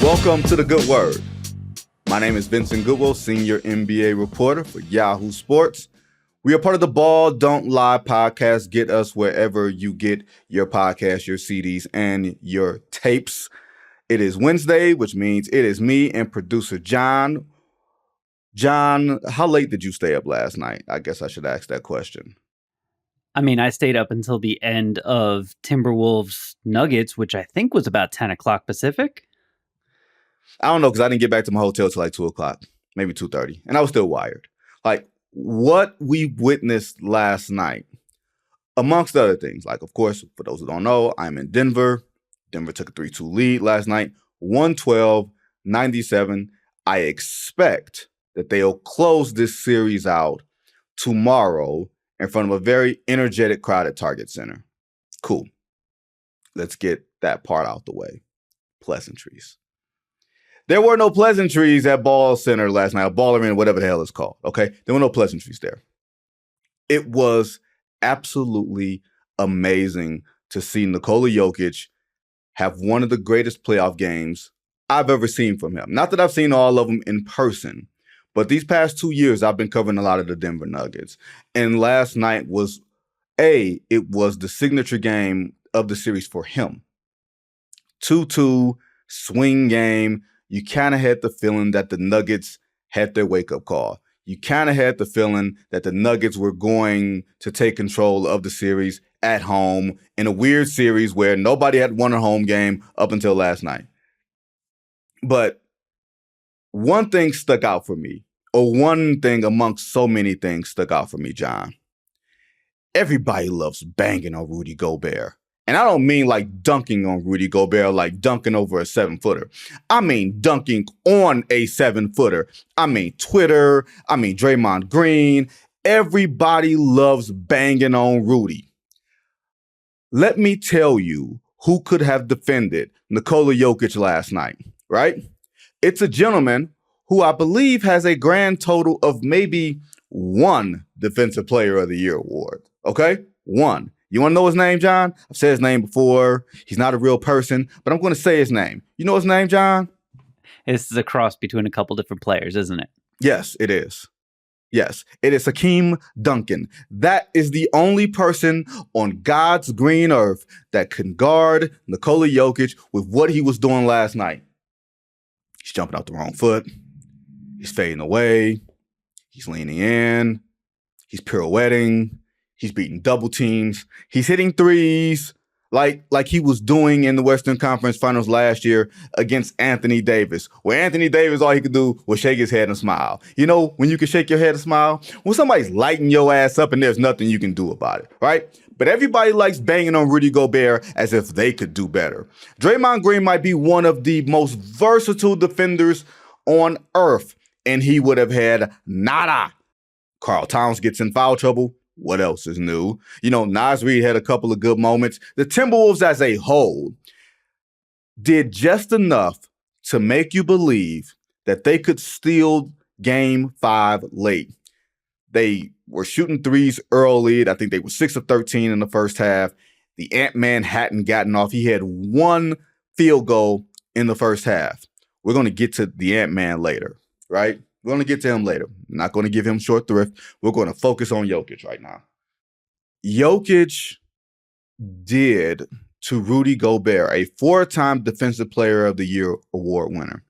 Welcome to The Good Word. My name is Vincent Goodwill, senior NBA reporter for Yahoo Sports. We are part of the Ball Don't Lie podcast. Get us wherever you get your podcasts, your CDs, and your tapes. It is Wednesday, which means it is me and producer John. John, how late did you stay up last night? I guess I should ask that question. I mean, I stayed up until the end of Timberwolves Nuggets, which I think was about 10 o'clock Pacific. I don't know, because I didn't get back to my hotel till like 2 o'clock, maybe 2:30, and I was still wired. Like, what we witnessed last night, amongst other things, like, of course, for those who don't know, I'm in Denver. Denver took a 3-2 lead last night, 112-97. I expect that they'll close this series out tomorrow in front of a very energetic crowd at Target Center. Cool. Let's get that part out the way. Pleasantries. There were no pleasantries at Ball Center last night, or Ball Arena, whatever the hell it's called, okay? There were no pleasantries there. It was absolutely amazing to see Nikola Jokic have one of the greatest playoff games I've ever seen from him. Not that I've seen all of them in person, but these past 2 years, I've been covering a lot of the Denver Nuggets. And last night was, it was the signature game of the series for him. 2-2, swing game. You kind of had the feeling that the Nuggets had their wake-up call. You kind of had the feeling that the Nuggets were going to take control of the series at home in a weird series where nobody had won a home game up until last night. But one thing stuck out for me, or one thing amongst so many things stuck out for me, John. Everybody loves banging on Rudy Gobert. And I don't mean like dunking on Rudy Gobert, like dunking over a 7-footer. I mean dunking on a 7-footer. I mean Twitter. I mean Draymond Green. Everybody loves banging on Rudy. Let me tell you who could have defended Nikola Jokic last night, right? It's a gentleman who I believe has a grand total of maybe one Defensive Player of the Year award, okay? One. You want to know his name, John? I've said his name before. He's not a real person, but I'm going to say his name. You know his name, John? This is a cross between a couple different players, isn't it? Yes, it is. Yes, it is Hakeem Duncan. That is the only person on God's green earth that can guard Nikola Jokic with what he was doing last night. He's jumping out the wrong foot. He's fading away. He's leaning in. He's pirouetting. He's beating double teams. He's hitting threes like he was doing in the Western Conference Finals last year against Anthony Davis, where Anthony Davis, all he could do was shake his head and smile. You know, when you can shake your head and smile? When somebody's lighting your ass up and there's nothing you can do about it, right? But everybody likes banging on Rudy Gobert as if they could do better. Draymond Green might be one of the most versatile defenders on earth, and he would have had nada. Karl Towns gets in foul trouble. What else is new? You know, Naz Reid had a couple of good moments. The Timberwolves as a whole did just enough to make you believe that they could steal Game 5 late. They were shooting threes early. I think they were 6 of 13 in the first half. The Ant-Man hadn't gotten off. He had one field goal in the first half. We're going to get to the Ant-Man later, right? We're going to get to him later. I'm not going to give him short thrift. We're going to focus on Jokic right now. Jokic did to Rudy Gobert, a 4-time Defensive Player of the Year award winner.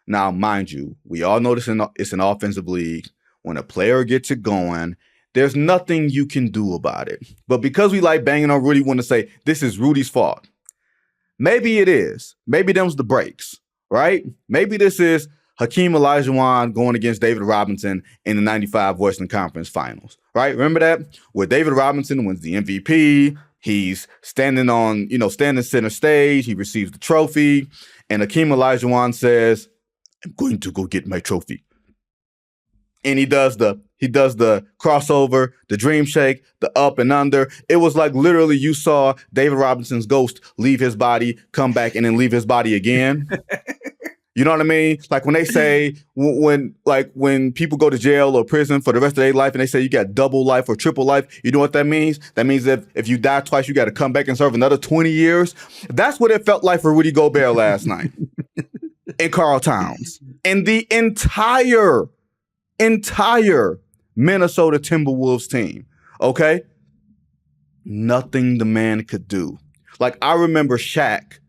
Now, mind you, we all know it's an offensive league. When a player gets it going, there's nothing you can do about it. But because we like banging on Rudy, we want to say this is Rudy's fault. Maybe it is. Maybe them's the breaks, right? Maybe this is Hakeem Olajuwon going against David Robinson in the 95 Western Conference Finals, right? Remember that? Where David Robinson wins the MVP. He's standing center stage. He receives the trophy. And Hakeem Olajuwon says, I'm going to go get my trophy. And he does the crossover, the dream shake, the up and under. It was like literally you saw David Robinson's ghost leave his body, come back, and then leave his body again. You know what I mean? Like when they say, when people go to jail or prison for the rest of their life and they say you got double life or triple life, you know what that means? That means that if you die twice, you got to come back and serve another 20 years. That's what it felt like for Rudy Gobert last night. and Karl Towns and the entire Minnesota Timberwolves team, okay? Nothing the man could do. Like, I remember Shaq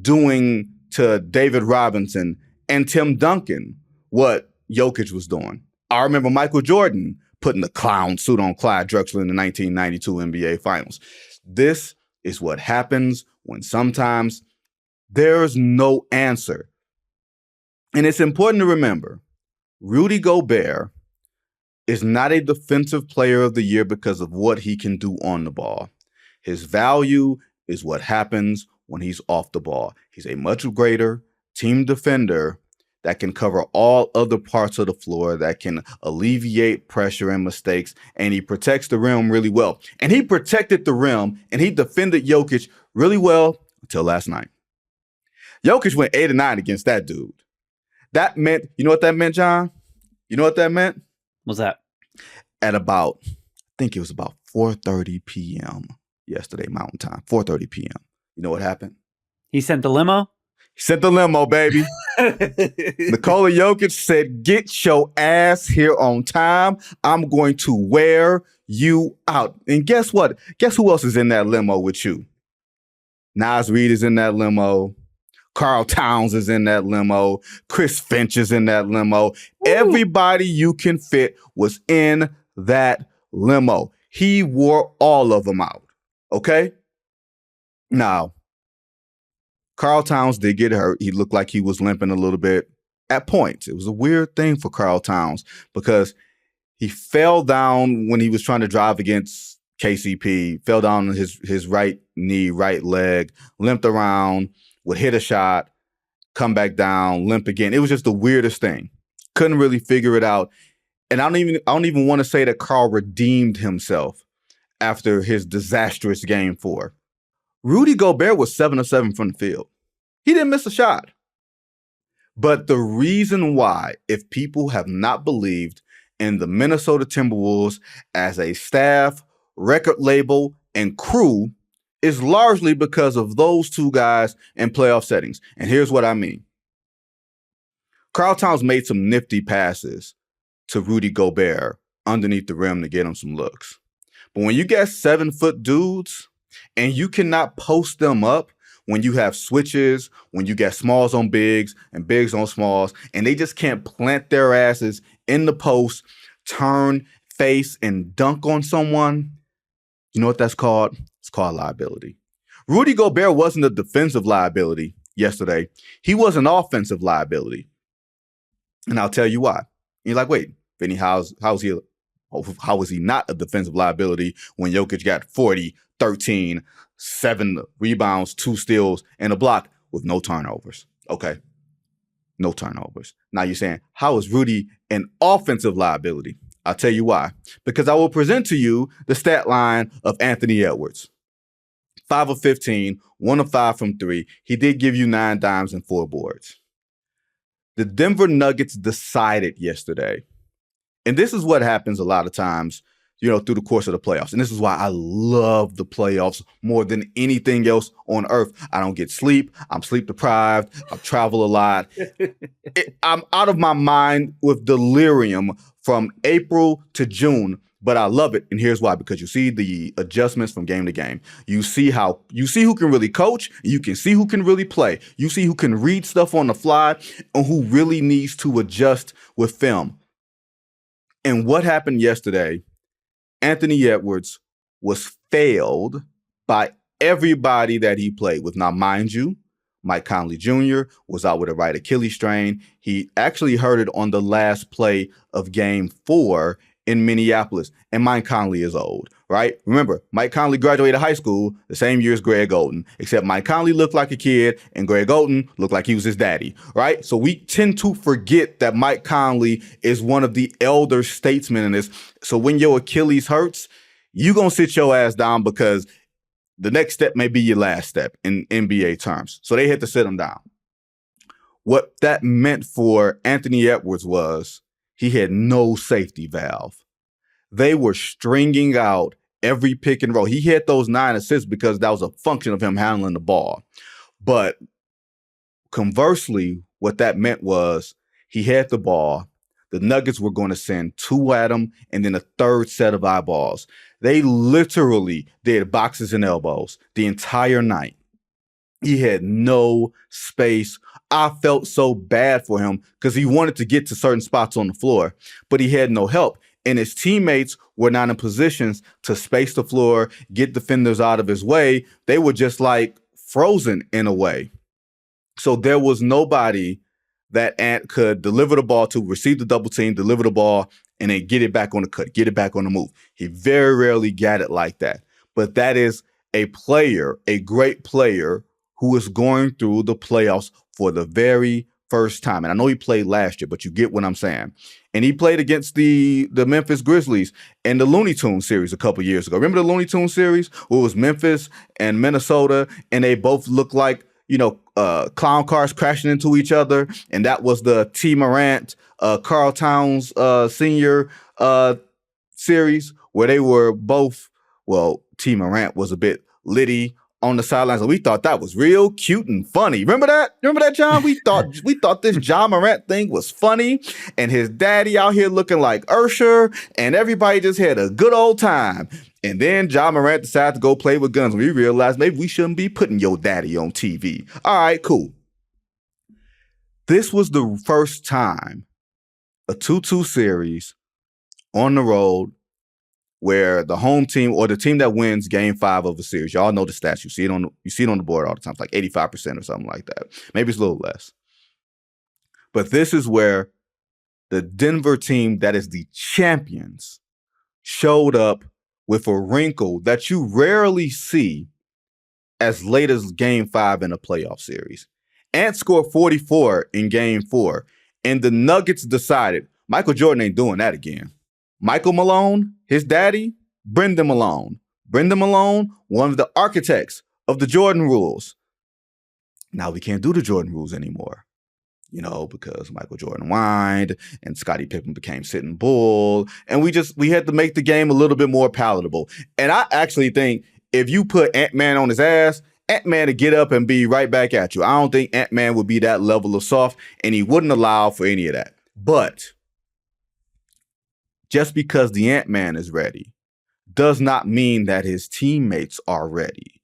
doing to David Robinson and Tim Duncan what Jokic was doing. I remember Michael Jordan putting the clown suit on Clyde Drexler in the 1992 NBA Finals. This is what happens when sometimes there's no answer. And it's important to remember, Rudy Gobert is not a defensive player of the year because of what he can do on the ball. His value is what happens when he's off the ball. He's a much greater team defender that can cover all other parts of the floor, that can alleviate pressure and mistakes, and he protects the rim really well. And he protected the rim, and he defended Jokic really well until last night. Jokic went 8-9 against that dude. That meant, you know what that meant, John? You know what that meant? What's that? At about, I think it was about 4:30 p.m. yesterday, Mountain Time, 4:30 p.m. You know what happened? He sent the limo? He sent the limo, baby. Nikola Jokic said, get your ass here on time. I'm going to wear you out. And guess what? Guess who else is in that limo with you? Nas Reed is in that limo. Karl Towns is in that limo. Chris Finch is in that limo. Ooh. Everybody you can fit was in that limo. He wore all of them out. Okay? Now, Karl Towns did get hurt. He looked like he was limping a little bit at points. It was a weird thing for Karl Towns because he fell down when he was trying to drive against KCP, fell down on his right knee, right leg, limped around, would hit a shot, come back down, limp again. It was just the weirdest thing. Couldn't really figure it out. And I don't even want to say that Karl redeemed himself after his disastrous game 4. Rudy Gobert was 7 of 7 from the field. He didn't miss a shot. But the reason why, if people have not believed in the Minnesota Timberwolves as a staff, record label, and crew, is largely because of those two guys in playoff settings. And here's what I mean. Karl Towns made some nifty passes to Rudy Gobert underneath the rim to get him some looks. But when you get 7-foot dudes and you cannot post them up when you have switches, when you get smalls on bigs and bigs on smalls, and they just can't plant their asses in the post, turn, face, and dunk on someone, you know what that's called? It's called liability. Rudy Gobert wasn't a defensive liability yesterday. He was an offensive liability. And I'll tell you why. And you're like, wait, Vinnie, how is he not a defensive liability when Jokic got 40, 13, 7 rebounds, 2 steals, and a block with no turnovers? Okay, no turnovers. Now you're saying, how is Rudy an offensive liability? I'll tell you why. Because I will present to you the stat line of Anthony Edwards. 5 of 15, 1 of 5 from 3. He did give you 9 dimes and 4 boards. The Denver Nuggets decided yesterday, and this is what happens a lot of times, through the course of the playoffs. And this is why I love the playoffs more than anything else on earth. I don't get sleep. I'm sleep deprived. I travel a lot. I'm out of my mind with delirium from April to June, but I love it. And here's why, because you see the adjustments from game to game. You see who can really coach. You can see who can really play. You see who can read stuff on the fly and who really needs to adjust with film. And what happened yesterday, Anthony Edwards was failed by everybody that he played with. Now, mind you, Mike Conley Jr. was out with a right Achilles strain. He actually hurt it on the last play of game 4 in Minneapolis. And Mike Conley is old, right? Remember, Mike Conley graduated high school the same year as Greg Oden, except Mike Conley looked like a kid and Greg Oden looked like he was his daddy, right? So we tend to forget that Mike Conley is one of the elder statesmen in this. So when your Achilles hurts, you're going to sit your ass down because the next step may be your last step in NBA terms. So they had to sit him down. What that meant for Anthony Edwards was he had no safety valve. They were stringing out every pick and roll. He had those 9 assists because that was a function of him handling the ball. But Conversely, what that meant was he had the ball. The Nuggets were going to send two at him and then a third set of eyeballs. They literally did boxes and elbows the entire night. He had no space. I felt so bad for him because he wanted to get to certain spots on the floor, but he had no help. And his teammates were not in positions to space the floor, get defenders out of his way. They were just like frozen in a way. So there was nobody that Ant could deliver the ball to, receive the double team, deliver the ball, and then get it back on the cut, get it back on the move. He very rarely got it like that. But that is a player, a great player, who is going through the playoffs for the very first time. And I know he played last year, but you get what I'm saying. And he played against the Memphis Grizzlies in the Looney Tunes series a couple years ago. Remember the Looney Tunes series where it was Memphis and Minnesota, and they both looked like, clown cars crashing into each other. And that was the T. Morant, Karl Towns senior series where they were both, T. Morant was a bit litty on the sidelines, and we thought that was real cute and funny. Remember that? Remember that, John? We thought this Ja Morant thing was funny, and his daddy out here looking like Usher, and everybody just had a good old time. And then Ja Morant decided to go play with guns, and we realized maybe we shouldn't be putting your daddy on TV. All right, cool. This was the first time a 2-2 series on the road where the home team or the team that wins game 5 of a series, y'all know the stats. You see it on the board all the time. It's like 85% or something like that. Maybe it's a little less. But this is where the Denver team that is the champions showed up with a wrinkle that you rarely see as late as game 5 in a playoff series. Ant scored 44 in game 4, and the Nuggets decided Michael Jordan ain't doing that again. Michael Malone, his daddy, Brendan Malone. Brendan Malone, one of the architects of the Jordan rules. Now we can't do the Jordan rules anymore, because Michael Jordan whined and Scottie Pippen became sitting bull. And we had to make the game a little bit more palatable. And I actually think if you put Ant-Man on his ass, Ant-Man to get up and be right back at you. I don't think Ant-Man would be that level of soft, and he wouldn't allow for any of that. But just because the Ant-Man is ready does not mean that his teammates are ready.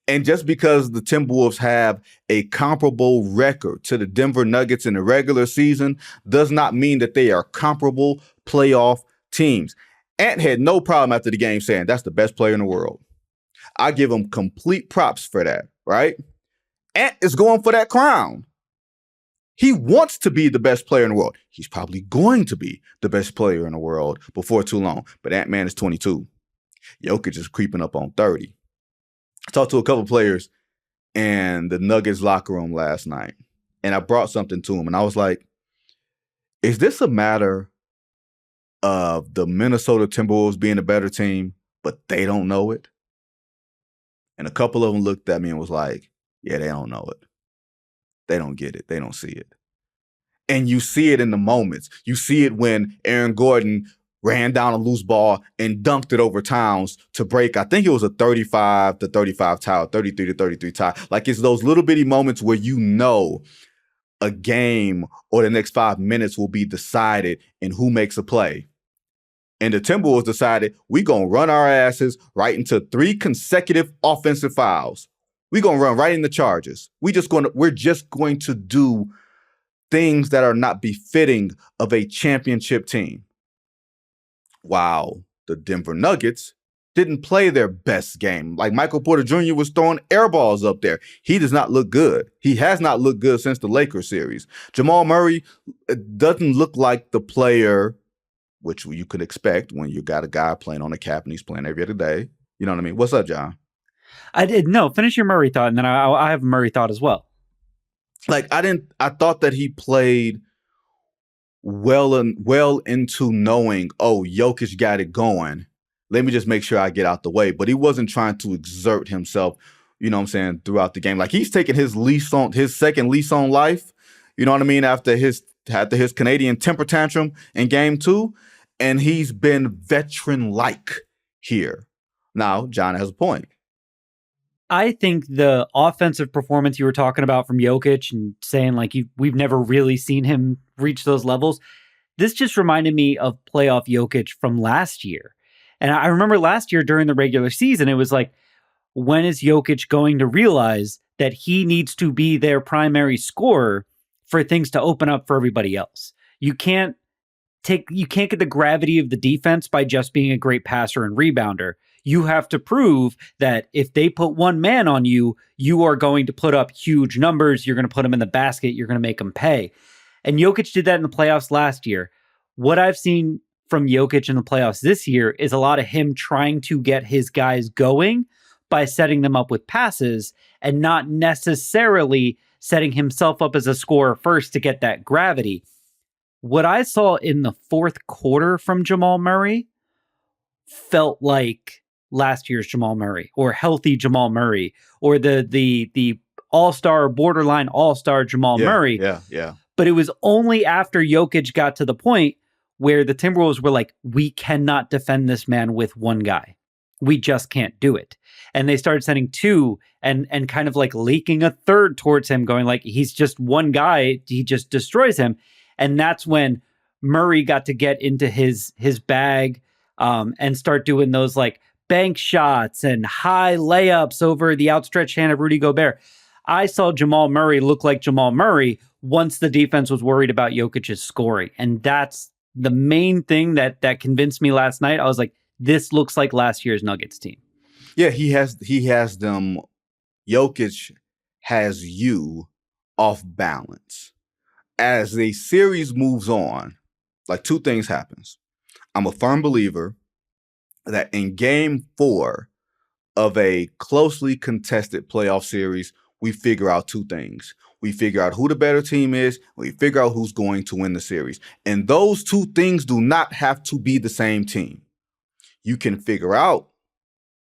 And just because the Timberwolves have a comparable record to the Denver Nuggets in the regular season does not mean that they are comparable playoff teams. Ant had no problem after the game saying that's the best player in the world. I give him complete props for that, right? Ant is going for that crown. He wants to be the best player in the world. He's probably going to be the best player in the world before too long. But Ant-Man is 22. Jokic is creeping up on 30. I talked to a couple players in the Nuggets locker room last night, and I brought something to them, and I was like, is this a matter of the Minnesota Timberwolves being a better team, but they don't know it? And a couple of them looked at me and was like, yeah, they don't know it. They don't get it. They don't see it. And you see it in the moments. You see it when Aaron Gordon ran down a loose ball and dunked it over Towns to break, I think it was a 35-35 tie, 33-33 tie. Like, it's those little bitty moments where a game or the next 5 minutes will be decided in who makes a play. And the Timberwolves decided we're going to run our asses right into 3 consecutive offensive fouls. We're going to run right into charges. We're just going to do things that are not befitting of a championship team. While the Denver Nuggets didn't play their best game. Like, Michael Porter Jr. was throwing air balls up there. He does not look good. He has not looked good since the Lakers series. Jamal Murray doesn't look like the player which you could expect when you got a guy playing on a cap and he's playing every other day. You know what I mean? What's up, John? I did. No, finish your Murray thought, and then I have a Murray thought as well. I thought that he played well into knowing, Jokic got it going. Let me just make sure I get out the way. But he wasn't trying to exert himself, throughout the game. Like, he's taking his second lease on life, you know what I mean, after his Canadian temper tantrum in game 2. And he's been veteran-like here. Now, John has a point. I think the offensive performance you were talking about from Jokic and saying like we've never really seen him reach those levels. This just reminded me of playoff Jokic from last year. And I remember last year during the regular season, it was like, when is Jokic going to realize that he needs to be their primary scorer for things to open up for everybody else? You can't get the gravity of the defense by just being a great passer and rebounder. You have to prove that if they put one man on you, you are going to put up huge numbers. You're going to put them in the basket. You're going to make them pay. And Jokic did that in the playoffs last year. What I've seen from Jokic in the playoffs this year is a lot of him trying to get his guys going by setting them up with passes and not necessarily setting himself up as a scorer first to get that gravity. What I saw in the fourth quarter from Jamal Murray felt like last year's Jamal Murray or healthy Jamal Murray or the all-star, borderline all-star Jamal Murray. Yeah. But it was only after Jokic got to the point where the Timberwolves were like, we cannot defend this man with one guy. We just can't do it. And they started sending two and kind of like leaking a third towards him, going like, he's just one guy. He just destroys him. And that's when Murray got to get into his bag and start doing those like bank shots and high layups over the outstretched hand of Rudy Gobert. I saw Jamal Murray look like Jamal Murray once the defense was worried about Jokic's scoring. And that's the main thing that convinced me last night. I was like, this looks like last year's Nuggets team. Yeah, he has them. Jokic has you off balance. As the series moves on, like two things happens. I'm a firm believer that in game 4 of a closely contested playoff series, we figure out two things. We figure out who the better team is. We figure out who's going to win the series. And those two things do not have to be the same team. You can figure out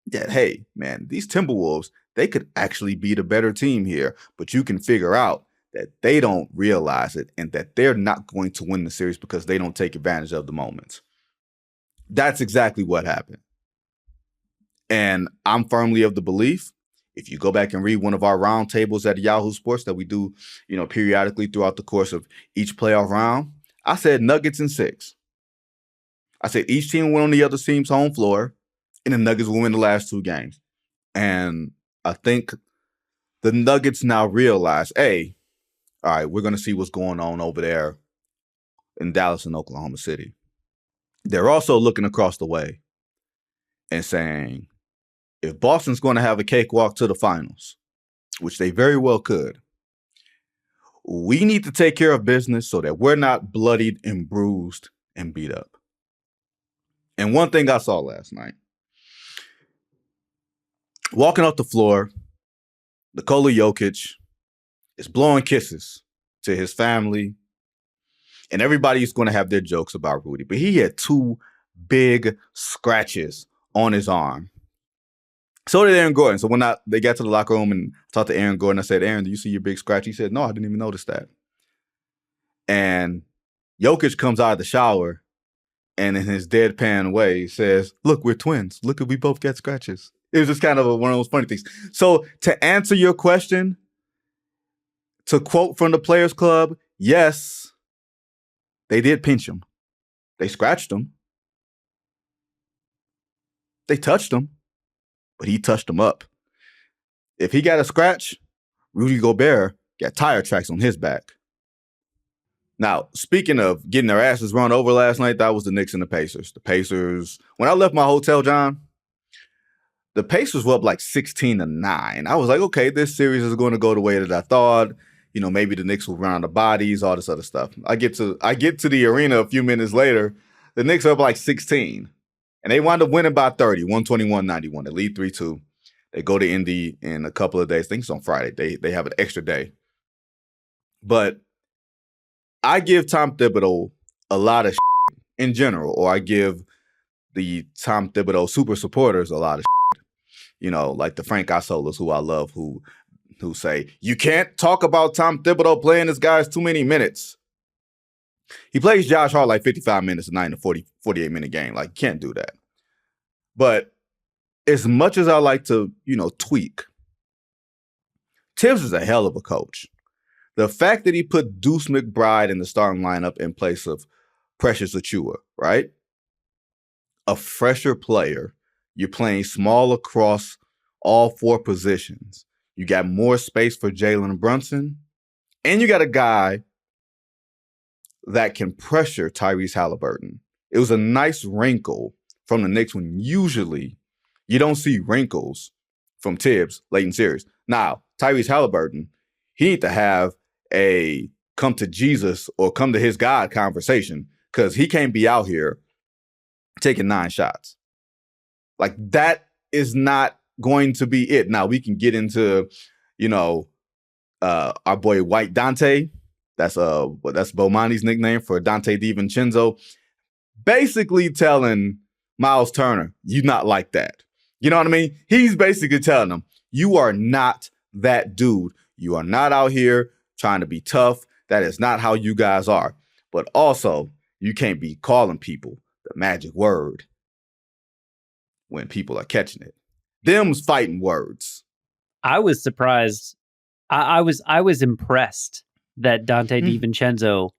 that, hey, man, these Timberwolves, they could actually be the better team here. But you can figure out that they don't realize it and that they're not going to win the series because they don't take advantage of the moments. That's exactly what happened. And I'm firmly of the belief, if you go back and read one of our round tables at Yahoo Sports that we do, periodically throughout the course of each playoff round, I said Nuggets in 6. I said each team went on the other team's home floor and the Nuggets will win the last 2 games. And I think the Nuggets now realize, hey, all right, we're going to see what's going on over there in Dallas and Oklahoma City. They're also looking across the way and saying, if Boston's going to have a cakewalk to the finals, which they very well could, we need to take care of business so that we're not bloodied and bruised and beat up. And one thing I saw last night, walking off the floor, Nikola Jokic is blowing kisses to his family, and everybody's going to have their jokes about Rudy, but he had 2 big scratches on his arm. So did Aaron Gordon. So when they got to the locker room and talked to Aaron Gordon, I said, Aaron, do you see your big scratch? He said, no, I didn't even notice that. And Jokic comes out of the shower and in his deadpan way says, look, we're twins. Look, we both get scratches. It was just kind of one of those funny things. So to answer your question, to quote from the Players Club, yes, they did pinch him. They scratched him. They touched him, but he touched him up. If he got a scratch, Rudy Gobert got tire tracks on his back. Now, speaking of getting their asses run over last night, that was the Knicks and the Pacers. The Pacers, when I left my hotel, John, the Pacers were up like 16-9. I was like, okay, this series is going to go the way that I thought. Maybe the Knicks will run out of bodies, all this other stuff. I get to the arena a few minutes later. The Knicks are up like 16. And they wound up winning by 30, 121-91. They lead 3-2. They go to Indy in a couple of days. I think it's on Friday. They have an extra day. But I give Tom Thibodeau a lot of shit in general, or I give the Tom Thibodeau super supporters a lot of shit. Like the Frank Isolas, who I love, who say, you can't talk about Tom Thibodeau playing this guy's too many minutes. He plays Josh Hart like 55 minutes a night in a 48-minute game. Like, can't do that. But as much as I like to, tweak Tibbs is a hell of a coach. The fact that he put Deuce McBride in the starting lineup in place of Precious Achiuwa, right? A fresher player. You're playing small across all four positions. You got more space for Jalen Brunson. And you got a guy that can pressure Tyrese Halliburton. It was a nice wrinkle from the Knicks when usually you don't see wrinkles from Tibbs late in series. Now, Tyrese Halliburton, he need to have a come to Jesus or come to his God conversation because he can't be out here taking 9 shots. Like, that is not going to be it. Now, we can get into, our boy White Dante. That's Bomani's nickname for Dante DiVincenzo. Basically telling Miles Turner, you're not like that. You know what I mean? He's basically telling him, you are not that dude. You are not out here trying to be tough. That is not how you guys are. But also, you can't be calling people the magic word when people are catching it. Them's fighting words. I was surprised. I was impressed that Dante DiVincenzo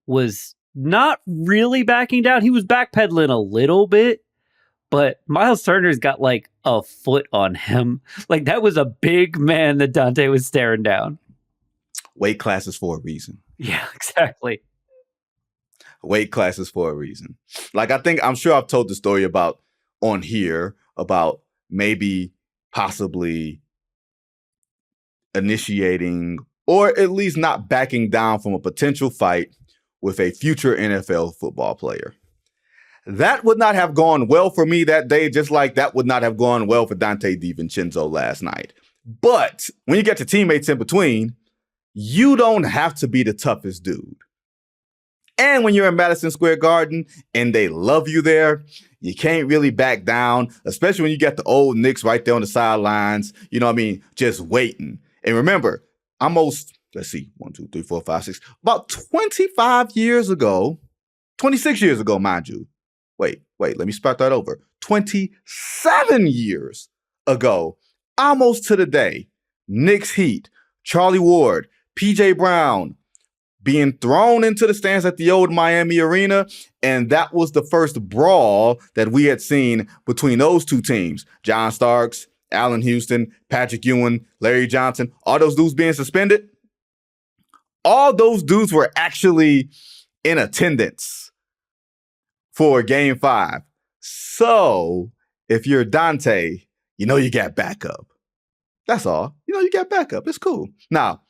was not really backing down. He was backpedaling a little bit, but Miles Turner's got like a foot on him. Like, that was a big man that Dante was staring down. Weight classes for a reason. Yeah, exactly. Weight classes for a reason. Like, I'm sure I've told the story about maybe possibly initiating or at least not backing down from a potential fight with a future NFL football player. That would not have gone well for me that day, just like that would not have gone well for Dante DiVincenzo last night. But when you get your teammates in between, you don't have to be the toughest dude. And when you're in Madison Square Garden and they love you there, you can't really back down, especially when you got the old Knicks right there on the sidelines, just waiting. And remember, almost, 1, 2, 3, 4, 5, 6, about 26 years ago, mind you. Wait, let me start that over. 27 years ago, almost to the day, Knicks Heat, Charlie Ward, PJ Brown, being thrown into the stands at the old Miami Arena, and that was the first brawl that we had seen between those two teams. John Starks, Allen Houston, Patrick Ewing, Larry Johnson, all those dudes being suspended. All those dudes were actually in attendance for Game 5. So if you're Dante, you got backup. That's all. You got backup. It's cool. Now,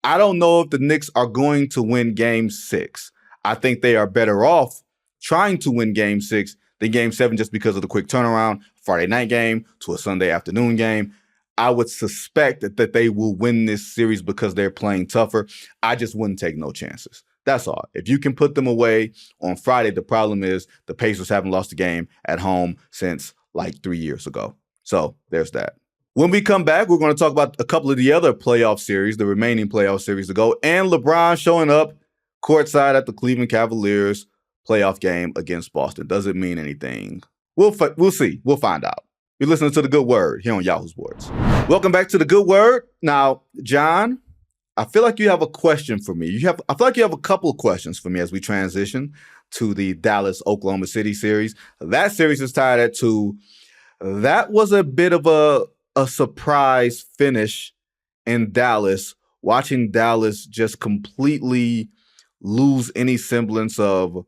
I don't know if the Knicks are going to win Game 6. I think they are better off trying to win Game 6 than Game 7 just because of the quick turnaround, Friday night game to a Sunday afternoon game. I would suspect that they will win this series because they're playing tougher. I just wouldn't take no chances. That's all. If you can put them away on Friday, the problem is the Pacers haven't lost a game at home since like 3 years ago. So there's that. When we come back, we're going to talk about a couple of the other playoff series, the remaining playoff series to go, and LeBron showing up courtside at the Cleveland Cavaliers playoff game against Boston. Does it mean anything? We'll see. We'll find out. You're listening to The Good Word here on Yahoo Sports. Welcome back to The Good Word. Now, John, I feel like you have a question for me. I feel like you have a couple of questions for me as we transition to the Dallas-Oklahoma City series. That series is tied at 2. That was a bit of a surprise finish in Dallas, watching Dallas just completely lose any semblance of,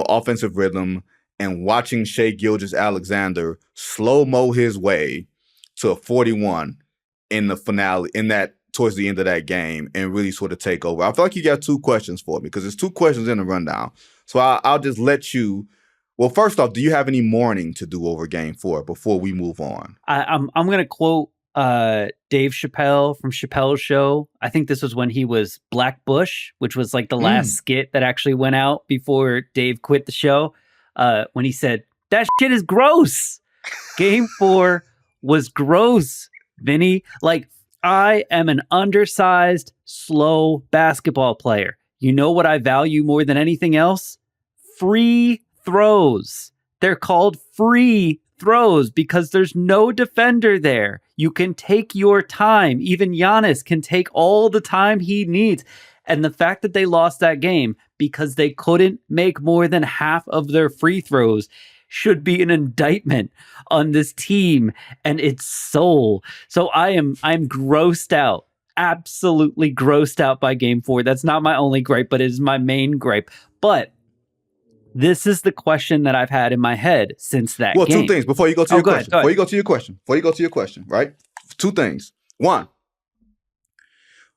offensive rhythm, and watching Shai Gilgeous-Alexander slow-mo his way to a 41 in the finale, towards the end of that game, and really sort of take over. I feel like you got 2 questions for me because there's 2 questions in the rundown. So I'll just let you. Well, first off, do you have any mourning to do over Game 4 before we move on? I'm going to quote Dave Chappelle from Chappelle's Show. I think this was when he was Black Bush, which was like the last skit that actually went out before Dave quit the show. When he said, "That shit is gross." Game 4 was gross, Vinny. Like, I am an undersized, slow basketball player. You know what I value more than anything else? Free throws. They're called free throws because there's no defender there. You can take your time. Even Giannis can take all the time he needs. And the fact that they lost that game because they couldn't make more than half of their free throws should be an indictment on this team and its soul. So I'm grossed out. Absolutely grossed out by game 4. That's not my only gripe, but it is my main gripe. But this is the question that I've had in my head since that game. Well, two things before you go to your question. Go ahead. Before you go to your question, right? 2 things. 1,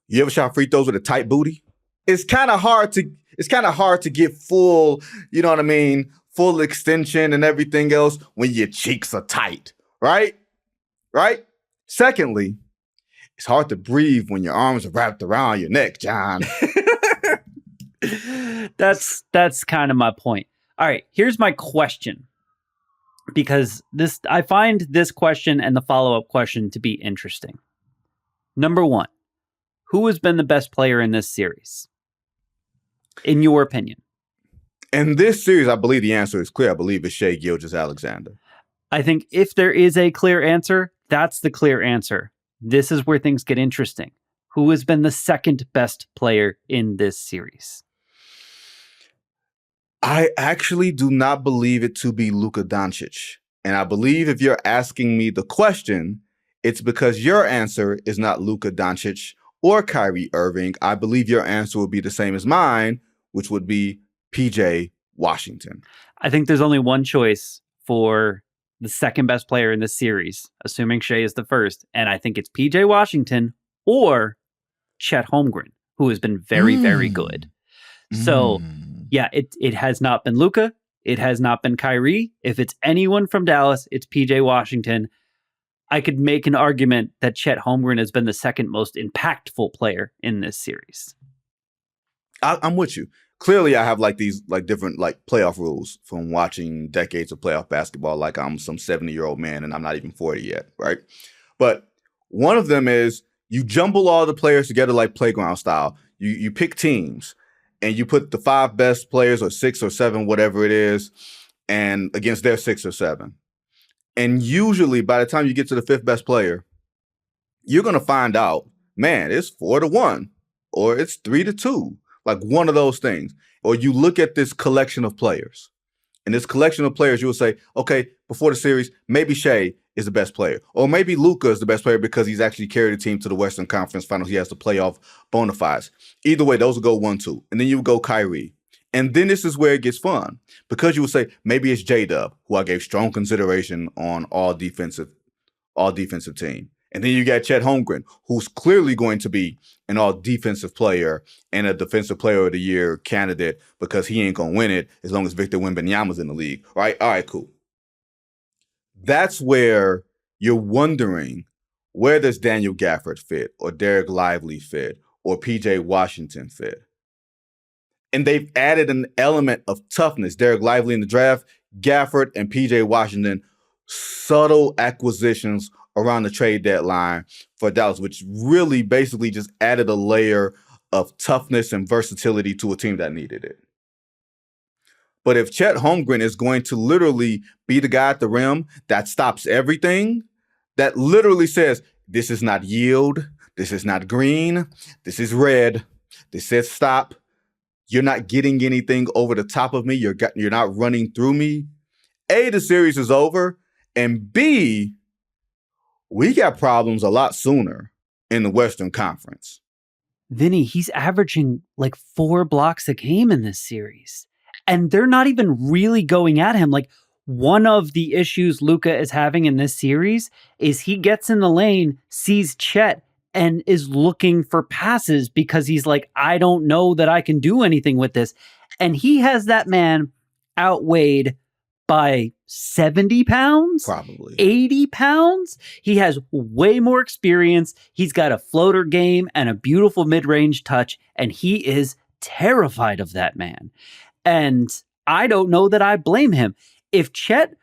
you ever shot free throws with a tight booty? It's kind of hard to get full, you know what I mean, full extension and everything else when your cheeks are tight, right? Right? Secondly, it's hard to breathe when your arms are wrapped around your neck, John. That's kind of my point. All right, here's my question. Because I find this question and the follow-up question to be interesting. Number 1, who has been the best player in this series? In your opinion? In this series, I believe the answer is clear. I believe it's Shai Gilgeous-Alexander. I think if there is a clear answer, that's the clear answer. This is where things get interesting. Who has been the second best player in this series? I actually do not believe it to be Luka Doncic. And I believe if you're asking me the question, it's because your answer is not Luka Doncic or Kyrie Irving. I believe your answer would be the same as mine, which would be PJ Washington. I think there's only one choice for the second best player in this series, assuming Shai is the first. And I think it's PJ Washington or Chet Holmgren, who has been very, very good. So, yeah, it has not been Luka. It has not been Kyrie. If it's anyone from Dallas, it's PJ Washington. I could make an argument that Chet Holmgren has been the second most impactful player in this series. I'm with you. Clearly, I have these different playoff rules from watching decades of playoff basketball. Like I'm some 70-year-old man and I'm not even 40 yet, right? But one of them is you jumble all the players together like playground style. You pick teams and you put the 5 best players or 6 or 7, whatever it is, and against their 6 or 7. And usually by the time you get to the 5th best player, you're going to find out, man, it's 4-1 or it's 3-2. Like one of those things. Or you look at this collection of players. And this collection of players, you will say, okay, before the series, maybe Shai is the best player. Or maybe Luka is the best player because he's actually carried the team to the Western Conference Finals. He has the playoff bona fides. Either way, those will go 1-2. And then you would go Kyrie. And then this is where it gets fun. Because you would say, maybe it's J-Dub, who I gave strong consideration on all defensive team. And then you got Chet Holmgren, who's clearly going to be an all-defensive player and a Defensive Player of the Year candidate because he ain't going to win it as long as Victor Wembanyama's in the league. Right? All right, cool. That's where you're wondering, where does Daniel Gafford fit or Derek Lively fit or PJ Washington fit? And they've added an element of toughness. Derek Lively in the draft, Gafford and PJ Washington, subtle acquisitions around the trade deadline for Dallas, which really basically just added a layer of toughness and versatility to a team that needed it. But if Chet Holmgren is going to literally be the guy at the rim that stops everything, that literally says, this is not yield, this is not green, this is red, this says stop, you're not getting anything over the top of me, you're not running through me, A, the series is over, and B, we got problems a lot sooner in the Western Conference. Vinny, he's averaging 4 blocks a game in this series. And they're not even really going at him. One of the issues Luka is having in this series is he gets in the lane, sees Chet, and is looking for passes because he's like, I don't know that I can do anything with this. And he has that man outweighed by 70 pounds, probably 80 pounds. He has way more experience. He's got a floater game and a beautiful mid-range touch, and he is terrified of that man. And I don't know that I blame him. If Chet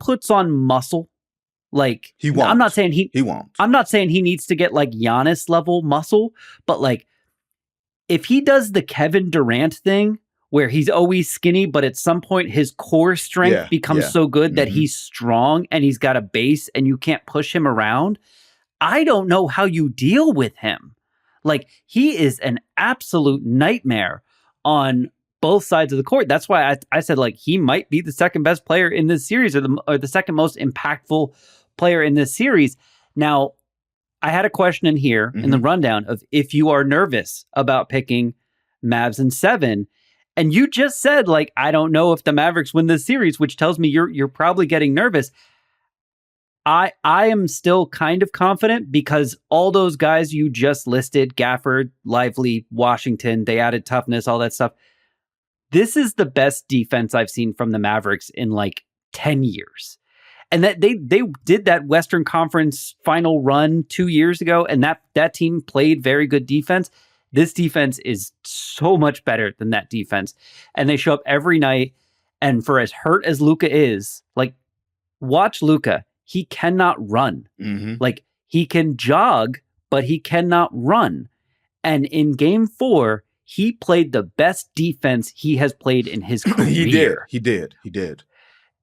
puts on muscle, he won't. I'm not saying he won't. I'm not saying he needs to get Giannis level muscle, but if he does the Kevin Durant thing, where he's always skinny, but at some point his core strength becomes so good that he's strong and he's got a base and you can't push him around. I don't know how you deal with him. Like, he is an absolute nightmare on both sides of the court. That's why I said, like, he might be the second best player in this series or the second most impactful player in this series. Now, I had a question in here in the rundown of if you are nervous about picking Mavs in 7. And you just said, like, I don't know if the Mavericks win this series, which tells me you're probably getting nervous. I am still kind of confident because all those guys you just listed, Gafford, Lively, Washington, they added toughness, all that stuff. This is the best defense I've seen from the Mavericks in like 10 years. And that they did that Western Conference final run 2 years ago, and that team played very good defense. This defense is so much better than that defense. And they show up every night. And for as hurt as Luka is, like, watch Luka. He cannot run. Like, he can jog, but he cannot run. And in game 4, he played the best defense he has played in his career. He did.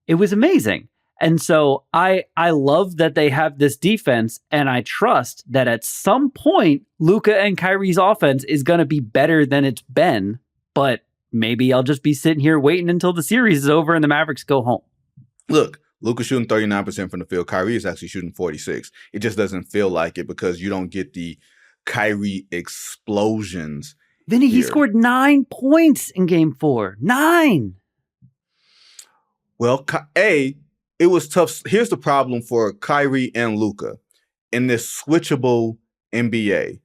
It was amazing. And so I love that they have this defense, and I trust that at some point, Luka and Kyrie's offense is going to be better than it's been. But maybe I'll just be sitting here waiting until the series is over and the Mavericks go home. Look, Luka's shooting 39% from the field. Kyrie is actually shooting 46%. It just doesn't feel like it because you don't get the Kyrie explosions. Vinnie, he scored 9 points in game 4. 9! Well, it was tough. Here's the problem for Kyrie and Luka in this switchable NBA,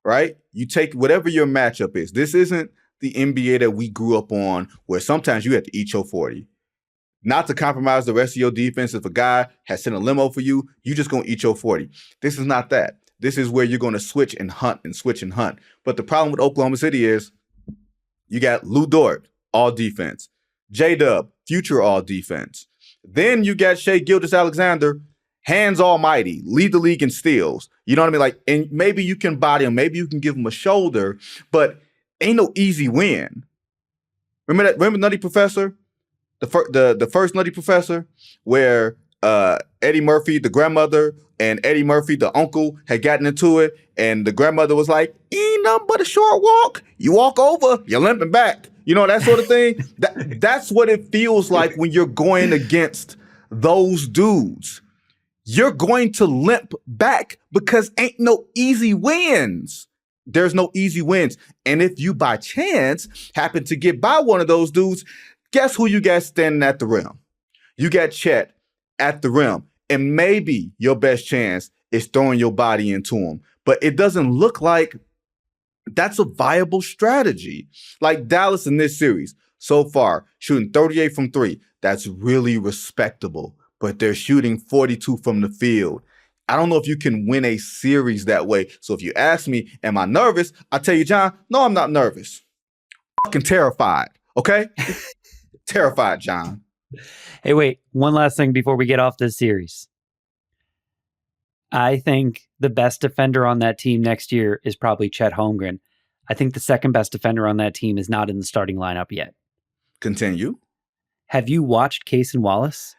right? You take whatever your matchup is. This isn't the NBA that we grew up on where sometimes you had to eat your 40. Not to compromise the rest of your defense. If a guy has sent a limo for you, you just going to eat your 40. This is not that. This is where you're going to switch and hunt and switch and hunt. But the problem with Oklahoma City is you got Lou Dort, all defense. J-Dub, future all defense. Then you got Shai Gilgeous-Alexander, hands almighty, lead the league in steals. You know what I mean? Like, and maybe you can body him. Maybe you can give him a shoulder, but ain't no easy win. Remember Nutty Professor? The first Nutty Professor, where Eddie Murphy, the grandmother, and Eddie Murphy, the uncle, had gotten into it, and the grandmother was like, "Ain't nothing but a short walk. You walk over, you're limping back." You know, that sort of thing. That's what it feels like when you're going against those dudes. You're going to limp back because ain't no easy wins. There's no easy wins. And if you by chance happen to get by one of those dudes, guess who you got standing at the rim? You got Chet at the rim. And maybe your best chance is throwing your body into him. But it doesn't look like that's a viable strategy. Like Dallas in this series, so far, shooting 38 from 3. That's really respectable. But they're shooting 42 from the field. I don't know if you can win a series that way. So if you ask me, am I nervous? I tell you, John, no, I'm not nervous. Fucking terrified, okay? Terrified, John. Hey, wait, one last thing before we get off this series. I think the best defender on that team next year is probably Chet Holmgren. I think the second best defender on that team is not in the starting lineup yet. Continue. Have you watched Case and Wallace?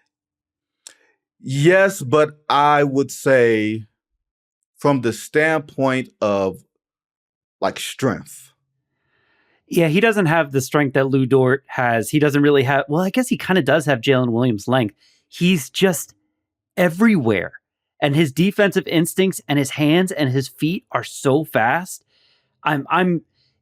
Yes, but I would say from the standpoint of like strength. Yeah, he doesn't have the strength that Lou Dort has. He doesn't really have, well, I guess he kind of does have Jalen Williams' length. He's just everywhere. And his defensive instincts and his hands and his feet are so fast.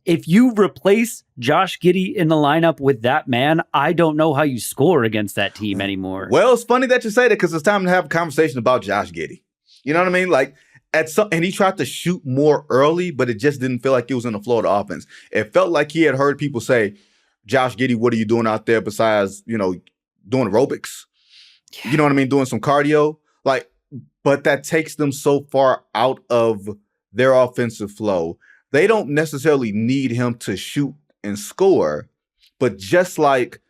If you replace Josh Giddey in the lineup with that man, I don't know how you score against that team anymore. Well, it's funny that you say that because it's time to have a conversation about Josh Giddey. You know what I mean? Like, and he tried to shoot more early, but it just didn't feel like he was in the flow of the offense. It felt like he had heard people say, "Josh Giddey, what are you doing out there besides, doing aerobics?" Yeah. You know what I mean? Doing some cardio. Like, but that takes them so far out of their offensive flow. They don't necessarily need him to shoot and score, but just like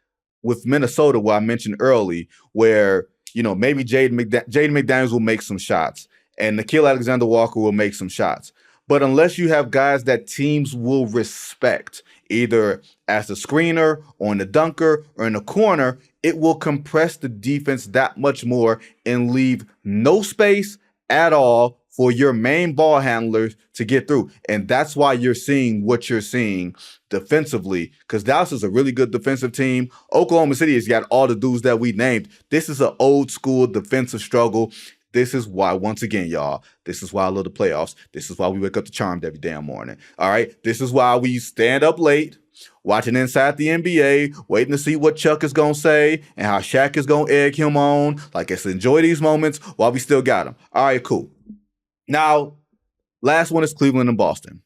with Minnesota, where I mentioned early, where, maybe Jaden McDaniels will make some shots and Nickeil Alexander-Walker will make some shots. But unless you have guys that teams will respect, either as a screener or in the dunker or in the corner, it will compress the defense that much more and leave no space at all for your main ball handlers to get through. And that's why you're seeing what you're seeing defensively, because Dallas is a really good defensive team. Oklahoma City has got all the dudes that we named. This is an old school defensive struggle. This is why, once again, y'all, this is why I love the playoffs. This is why we wake up to Charmed every damn morning. All right? This is why we stand up late, watching Inside the NBA, waiting to see what Chuck is going to say and how Shaq is going to egg him on. Like, let's enjoy these moments while we still got them. All right, cool. Now, last one is Cleveland and Boston.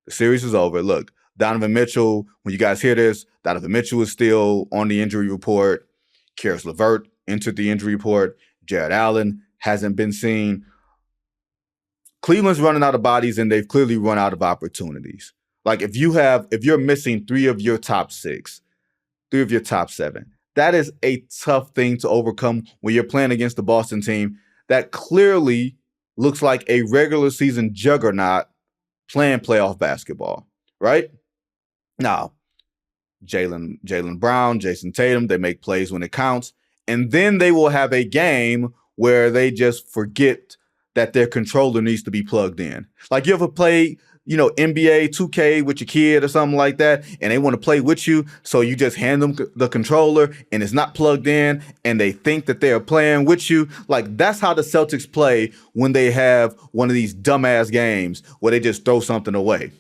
The series is over. Look, Donovan Mitchell, when you guys hear this, Donovan Mitchell is still on the injury report. Karis LeVert entered the injury report. Jared Allen hasn't been seen. Cleveland's running out of bodies, and they've clearly run out of opportunities. Like, if you're missing 3 of your top 6, 3 of your top 7, that is a tough thing to overcome when you're playing against the Boston team that clearly looks like a regular season juggernaut playing playoff basketball, right? Now, Jaylen Brown, Jason Tatum, they make plays when it counts, and then they will have a game where they just forget that their controller needs to be plugged in. Like, you ever play, NBA 2K with your kid or something like that, and they want to play with you, so you just hand them the controller, and it's not plugged in, and they think that they're playing with you. Like, that's how the Celtics play when they have one of these dumbass games where they just throw something away.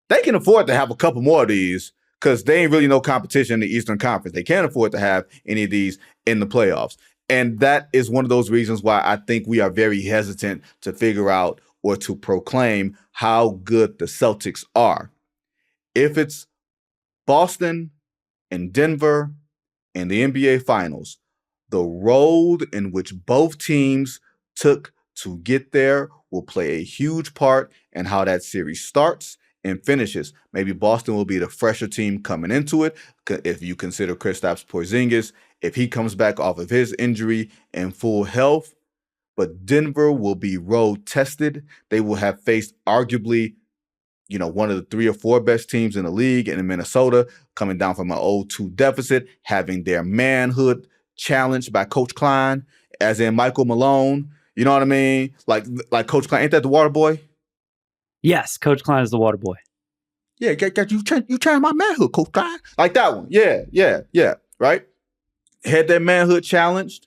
They can afford to have a couple more of these because they ain't really no competition in the Eastern Conference. They can't afford to have any of these in the playoffs. And that is one of those reasons why I think we are very hesitant to figure out or to proclaim how good the Celtics are. If it's Boston and Denver in the NBA Finals, the road in which both teams took to get there will play a huge part in how that series starts and finishes. Maybe Boston will be the fresher team coming into it, if you consider Kristaps Porzingis, if he comes back off of his injury in full health. But Denver will be road tested. They will have faced arguably, one of the 3 or 4 best teams in the league, and in Minnesota, coming down from an 0-2 deficit, having their manhood challenged by Coach Klein, as in Michael Malone. You know what I mean? Like Coach Klein, ain't that the water boy? Yes, Coach Klein is the water boy. Yeah, you challenge my manhood, Coach Klein. Like that one. Yeah. Right? Had their manhood challenged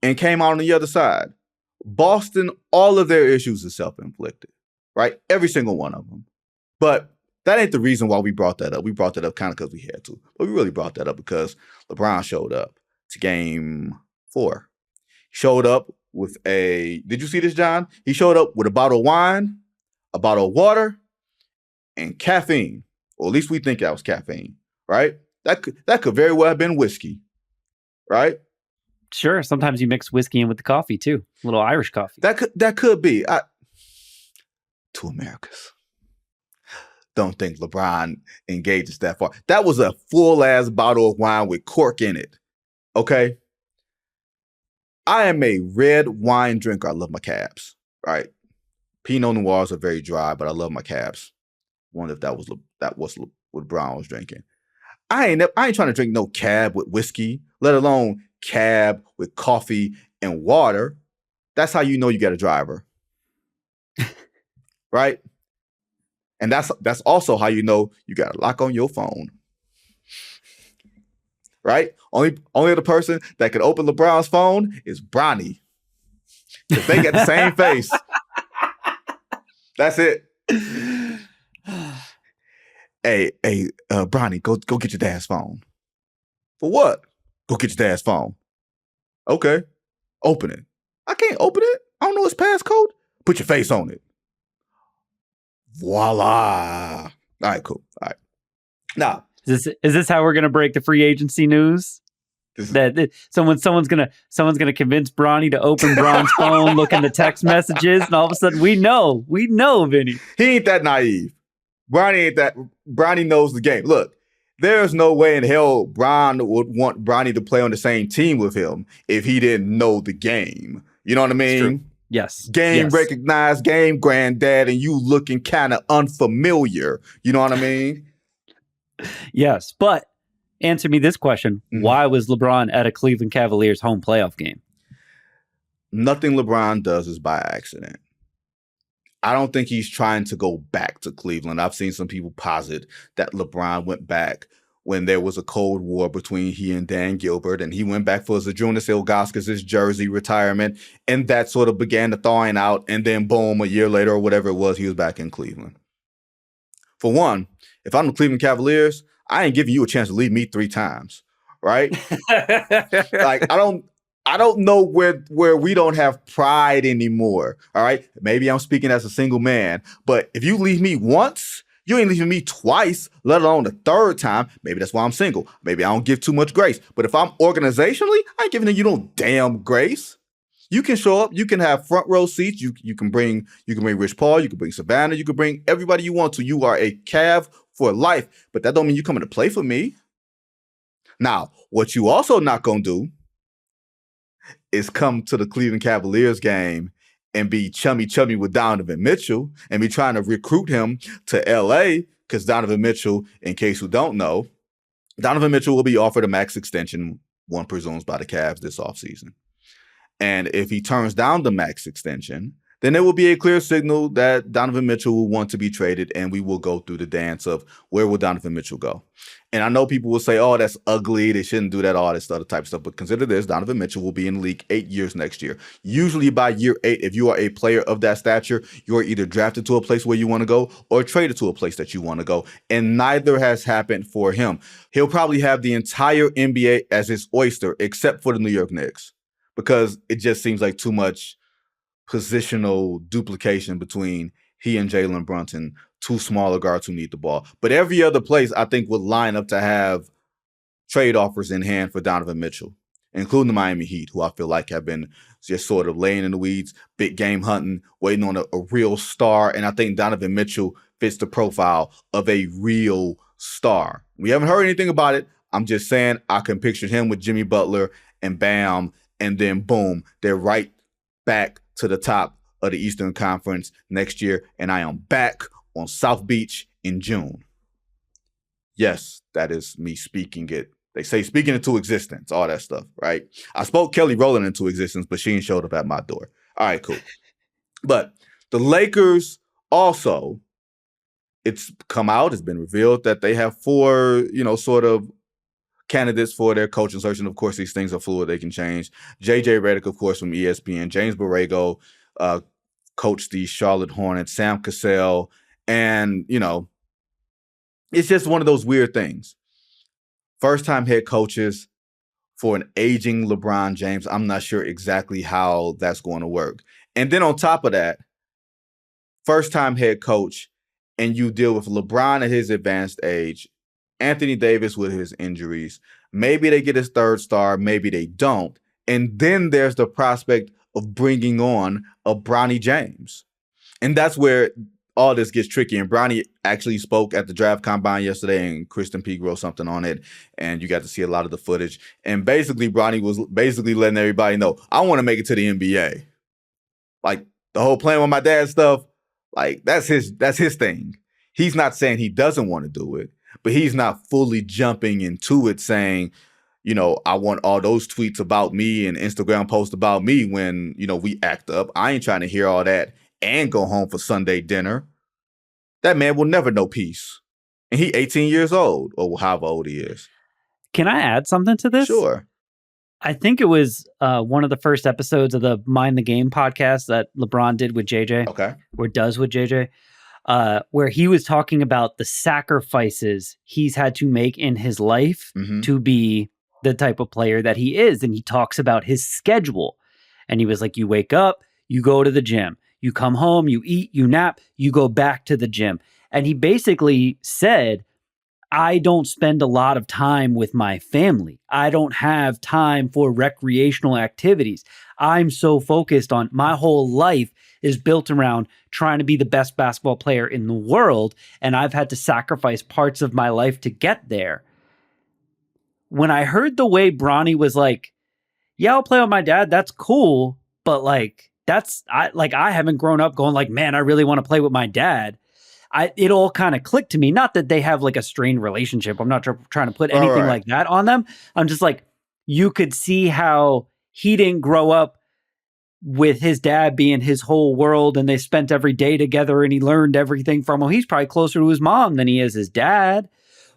and came out on the other side. Boston, all of their issues are self-inflicted, right? Every single one of them. But that ain't the reason why we brought that up. We brought that up kind of because we had to. But we really brought that up because LeBron showed up to game 4. Showed up with did you see this, John? He showed up with a bottle of wine, a bottle of water, and caffeine. Or at least we think that was caffeine, right? That could very well have been whiskey, right? Sure. Sometimes you mix whiskey in with the coffee too. A little Irish coffee. That could be. Two Americas. Don't think LeBron engages that far. That was a full-ass bottle of wine with cork in it. Okay? I am a red wine drinker. I love my cabs, right? Pinot Noirs are very dry, but I love my cabs. Wonder if that was what Brown was drinking. I ain't trying to drink no cab with whiskey, let alone cab with coffee and water. That's how you know you got a driver. Right? And that's also how you know you got a lock on your phone. Right? Only other person that can open LeBron's phone is Bronny. Because they got the same face. That's it. Hey, Bronny, go get your dad's phone. For what? Go get your dad's phone. Okay. Open it. I can't open it. I don't know its passcode. Put your face on it. Voila. All right, cool. All right. Now, is this how we're gonna break the free agency news? Someone's gonna convince Bronny to open Bron's phone, look in the text messages, and all of a sudden we know, Vinny. He ain't that naive. Bronny knows the game. Look, there's no way in hell Bron would want Bronny to play on the same team with him if he didn't know the game. You know what I mean? Yes. Game recognized, game granddad, and you looking kind of unfamiliar. You know what I mean? Yes. But answer me this question. Why was LeBron at a Cleveland Cavaliers home playoff game? Nothing LeBron does is by accident. I don't think he's trying to go back to Cleveland. I've seen some people posit that LeBron went back when there was a Cold War between he and Dan Gilbert, and he went back for Zydrunas Ilgauskas' jersey retirement, and that sort of began the thawing out, and then boom, a year later or whatever it was, he was back in Cleveland. For one, if I'm the Cleveland Cavaliers, I ain't giving you a chance to leave me 3 times, right? Like, I don't know where we don't have pride anymore, all right? Maybe I'm speaking as a single man, but if you leave me once, you ain't leaving me twice, let alone the 3rd time. Maybe that's why I'm single. Maybe I don't give too much grace. But if I'm organizationally, I ain't giving you no damn grace. You can show up. You can have front row seats. You can bring Rich Paul. You can bring Savannah. You can bring everybody you want to. You are a Cav for life. But that don't mean you coming to play for me. Now, what you also not going to do is come to the Cleveland Cavaliers game and be chummy with Donovan Mitchell and be trying to recruit him to LA, because Donovan Mitchell, in case you don't know, Donovan Mitchell will be offered a max extension, one presumes, by the Cavs this offseason. And if he turns down the max extension, then there will be a clear signal that Donovan Mitchell will want to be traded, and we will go through the dance of where will Donovan Mitchell go. And I know people will say, oh, that's ugly, they shouldn't do that, all this other type of stuff. But consider this, Donovan Mitchell will be in the league 8 years next year. Usually by year 8, if you are a player of that stature, you are either drafted to a place where you want to go or traded to a place that you want to go. And neither has happened for him. He'll probably have the entire NBA as his oyster, except for the New York Knicks, because it just seems like too much positional duplication between he and Jalen Brunson, 2 smaller guards who need the ball. But every other place, I think, would line up to have trade offers in hand for Donovan Mitchell, including the Miami Heat, who I feel like have been just sort of laying in the weeds, big game hunting, waiting on a real star. And I think Donovan Mitchell fits the profile of a real star. We haven't heard anything about it. I'm just saying I can picture him with Jimmy Butler and bam, and then boom, they're right back to the top of the Eastern Conference next year, and I am back on South Beach in June. Yes, that is me speaking it. They say speaking into existence, all that stuff, right? I spoke Kelly Rowland into existence, but she ain't showed up at my door. All right, cool. But the Lakers also, it's come out, it's been revealed that they have 4, sort of candidates for their coaching search. And of course, these things are fluid. They can change. JJ Redick, of course, from ESPN. James Borrego coached the Charlotte Hornets. Sam Cassell. And, it's just one of those weird things. First-time head coaches for an aging LeBron James. I'm not sure exactly how that's going to work. And then on top of that, first-time head coach, and you deal with LeBron at his advanced age, Anthony Davis with his injuries. Maybe they get his 3rd star, maybe they don't. And then there's the prospect of bringing on a Bronny James. And that's where all this gets tricky. And Bronny actually spoke at the draft combine yesterday, and Kristen Peak wrote something on it, and you got to see a lot of the footage. And basically, Bronny was basically letting everybody know, I want to make it to the NBA. Like, the whole playing with my dad stuff, like, that's his thing. He's not saying he doesn't want to do it, but he's not fully jumping into it saying, I want all those tweets about me and Instagram posts about me when, we act up. I ain't trying to hear all that and go home for Sunday dinner. That man will never know peace. And he 18 years old, or however old he is. Can I add something to this? Sure. I think it was one of the first episodes of the Mind the Game podcast that LeBron did with JJ. Okay. Or does with JJ. Where he was talking about the sacrifices he's had to make in his life to be the type of player that he is. And he talks about his schedule. And he was like, you wake up, you go to the gym, you come home, you eat, you nap, you go back to the gym. And he basically said, I don't spend a lot of time with my family. I don't have time for recreational activities. I'm so focused on my whole life is built around trying to be the best basketball player in the world. And I've had to sacrifice parts of my life to get there. When I heard the way Bronny was like, yeah, I'll play with my dad. That's cool. But like, I haven't grown up going like, man, I really want to play with my dad. It all kind of clicked to me. Not that they have like a strained relationship. I'm not trying to put anything like that on them. I'm just like, you could see how he didn't grow up with his dad being his whole world and they spent every day together and he learned everything from him. He's probably closer to his mom than he is his dad.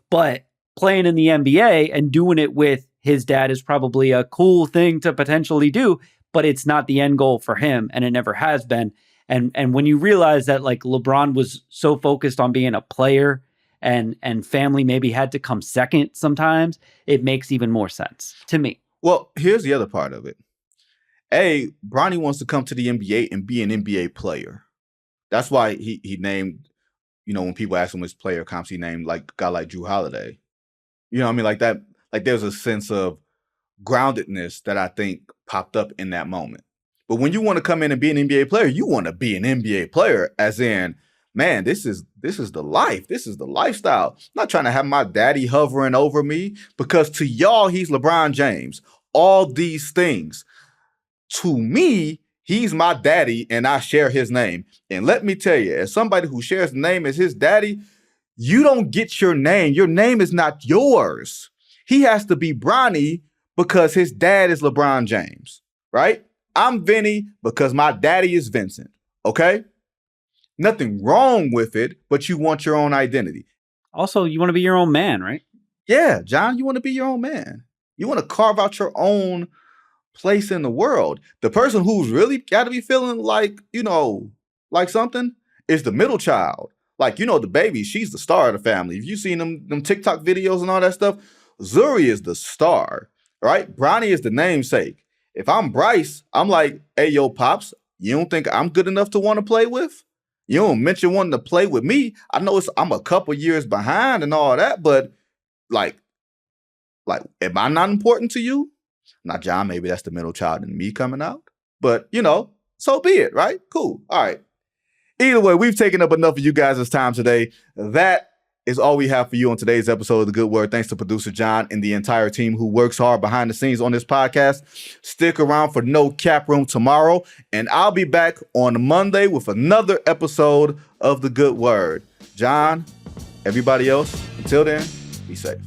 But playing in the NBA and doing it with his dad is probably a cool thing to potentially do, but it's not the end goal for him, and it never has been. And when you realize that like LeBron was so focused on being a player and family maybe had to come second sometimes, it makes even more sense to me. Well, here's the other part of it. Bronny wants to come to the NBA and be an NBA player. That's why he named, when people ask him his player comps, he named like a guy like Drew Holiday. You know what I mean? Like that, like there's a sense of groundedness that I think popped up in that moment. But when you want to come in and be an NBA player, you want to be an NBA player, as in, man, this is the life. This is the lifestyle. I'm not trying to have my daddy hovering over me, because to y'all, he's LeBron James. All these things. To me, he's my daddy and I share his name. And let me tell you, as somebody who shares the name as his daddy, you don't get your name. Your name is not yours. He has to be Bronny because his dad is LeBron James, right? I'm Vinnie because my daddy is Vincent, okay? Nothing wrong with it, but you want your own identity. Also, you want to be your own man, right? Yeah, John, you want to be your own man. You want to carve out your own place in the world. The person who's really got to be feeling like, like something is the middle child. Like, the baby, she's the star of the family. If you've seen them TikTok videos and all that stuff, Zuri is the star, right? Bronny is the namesake. If I'm Bryce, I'm like, hey, yo, Pops, you don't think I'm good enough to want to play with? You don't mention wanting to play with me. I know I'm a couple years behind and all that, but like, am I not important to you? Now, John, maybe that's the middle child in me coming out. But, so be it, right? Cool. All right. Either way, we've taken up enough of you guys' time today. That is all we have for you on today's episode of The Good Word. Thanks to producer John and the entire team who works hard behind the scenes on this podcast. Stick around for No Cap Room tomorrow, and I'll be back on Monday with another episode of The Good Word. John, everybody else, until then, be safe.